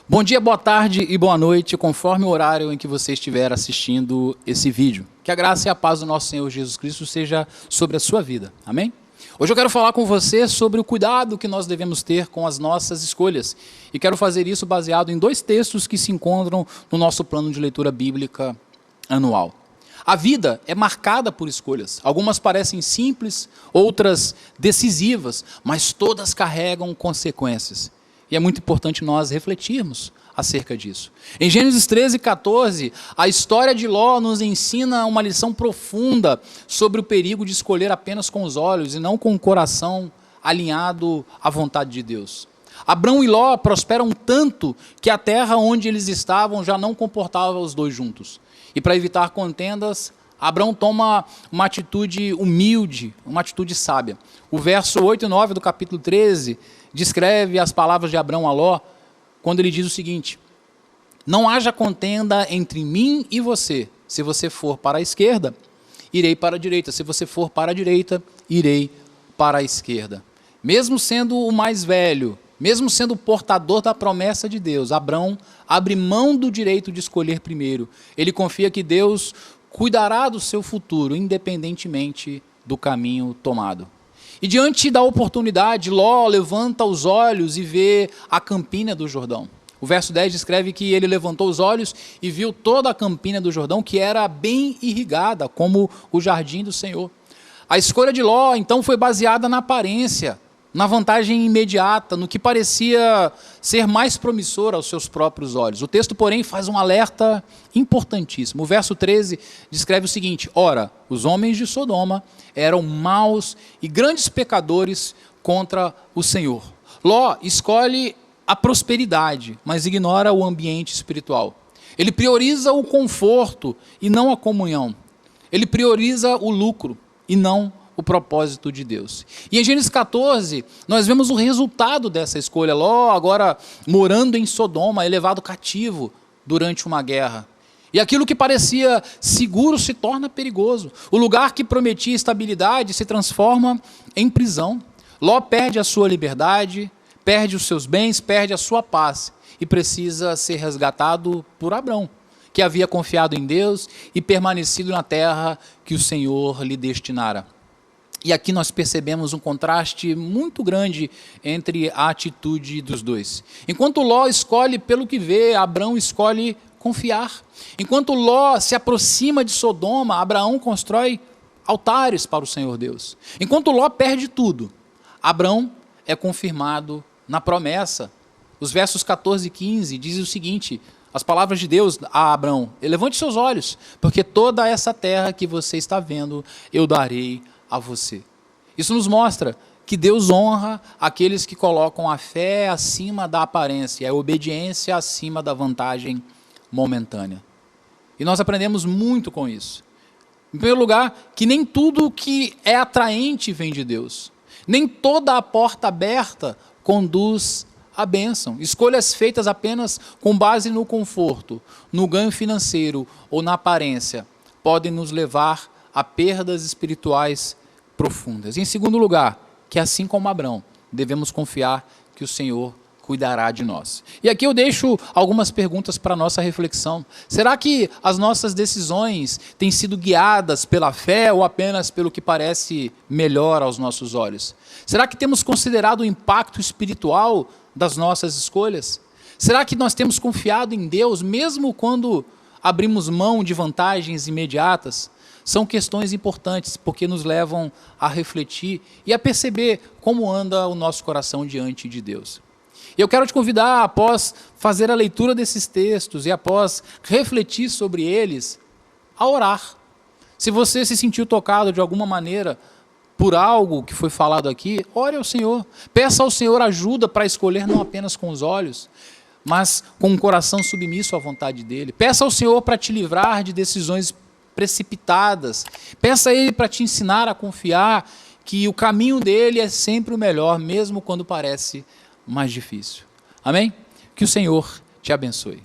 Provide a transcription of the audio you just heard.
Bom dia, boa tarde e boa noite, conforme o horário em que você estiver assistindo esse vídeo. Que a graça e a paz do nosso Senhor Jesus Cristo seja sobre a sua vida. Amém? Hoje eu quero falar com você sobre o cuidado que nós devemos ter com as nossas escolhas. E quero fazer isso baseado em dois textos que se encontram no nosso plano de leitura bíblica anual. A vida é marcada por escolhas. Algumas parecem simples, outras decisivas, mas todas carregam consequências. E é muito importante nós refletirmos acerca disso. Em Gênesis 13:14, a história de Ló nos ensina uma lição profunda sobre o perigo de escolher apenas com os olhos e não com o coração alinhado à vontade de Deus. Abrão e Ló prosperam tanto que a terra onde eles estavam já não comportava os dois juntos. E para evitar contendas, Abrão toma uma atitude humilde, uma atitude sábia. O verso 8 e 9 do capítulo 13 descreve as palavras de Abrão a Ló, quando ele diz o seguinte: não haja contenda entre mim e você. Se você for para a esquerda, irei para a direita. Se você for para a direita, irei para a esquerda. Mesmo sendo o mais velho, mesmo sendo o portador da promessa de Deus, Abrão abre mão do direito de escolher primeiro. Ele confia que Deus cuidará do seu futuro, independentemente do caminho tomado. E diante da oportunidade, Ló levanta os olhos e vê a campina do Jordão. O verso 10 descreve que ele levantou os olhos e viu toda a campina do Jordão, que era bem irrigada, como o jardim do Senhor. A escolha de Ló, então, foi baseada na aparência, na vantagem imediata, no que parecia ser mais promissor aos seus próprios olhos. O texto, porém, faz um alerta importantíssimo. O verso 13 descreve o seguinte: ora, os homens de Sodoma eram maus e grandes pecadores contra o Senhor. Ló escolhe a prosperidade, mas ignora o ambiente espiritual. Ele prioriza o conforto e não a comunhão. Ele prioriza o lucro e não o propósito de Deus. E em Gênesis 14, nós vemos o resultado dessa escolha. Ló, agora morando em Sodoma, é levado cativo durante uma guerra. E aquilo que parecia seguro se torna perigoso. O lugar que prometia estabilidade se transforma em prisão. Ló perde a sua liberdade, perde os seus bens, perde a sua paz e precisa ser resgatado por Abrão, que havia confiado em Deus e permanecido na terra que o Senhor lhe destinara. E aqui nós percebemos um contraste muito grande entre a atitude dos dois. Enquanto Ló escolhe pelo que vê, Abrão escolhe confiar. Enquanto Ló se aproxima de Sodoma, Abraão constrói altares para o Senhor Deus. Enquanto Ló perde tudo, Abrão é confirmado na promessa. Os versos 14 e 15 dizem o seguinte: as palavras de Deus a Abrão: levante seus olhos, porque toda essa terra que você está vendo, eu darei a você. Isso nos mostra que Deus honra aqueles que colocam a fé acima da aparência, a obediência acima da vantagem momentânea. E nós aprendemos muito com isso. Em primeiro lugar, que nem tudo que é atraente vem de Deus. Nem toda a porta aberta conduz à bênção. Escolhas feitas apenas com base no conforto, no ganho financeiro ou na aparência podem nos levar a perdas espirituais profundas. Em segundo lugar, que assim como Abrão, devemos confiar que o Senhor cuidará de nós. E aqui eu deixo algumas perguntas para a nossa reflexão. Será que as nossas decisões têm sido guiadas pela fé ou apenas pelo que parece melhor aos nossos olhos? Será que temos considerado o impacto espiritual das nossas escolhas? Será que nós temos confiado em Deus mesmo quando abrimos mão de vantagens imediatas? São questões importantes porque nos levam a refletir e a perceber como anda o nosso coração diante de Deus. Eu quero te convidar, após fazer a leitura desses textos e após refletir sobre eles, a orar. Se você se sentiu tocado de alguma maneira por algo que foi falado aqui, ore ao Senhor. Peça ao Senhor ajuda para escolher não apenas com os olhos, mas com um coração submisso à vontade dEle. Peça ao Senhor para te livrar de decisões precipitadas. Peça a Ele para te ensinar a confiar que o caminho dEle é sempre o melhor, mesmo quando parece mais difícil. Amém? Que o Senhor te abençoe.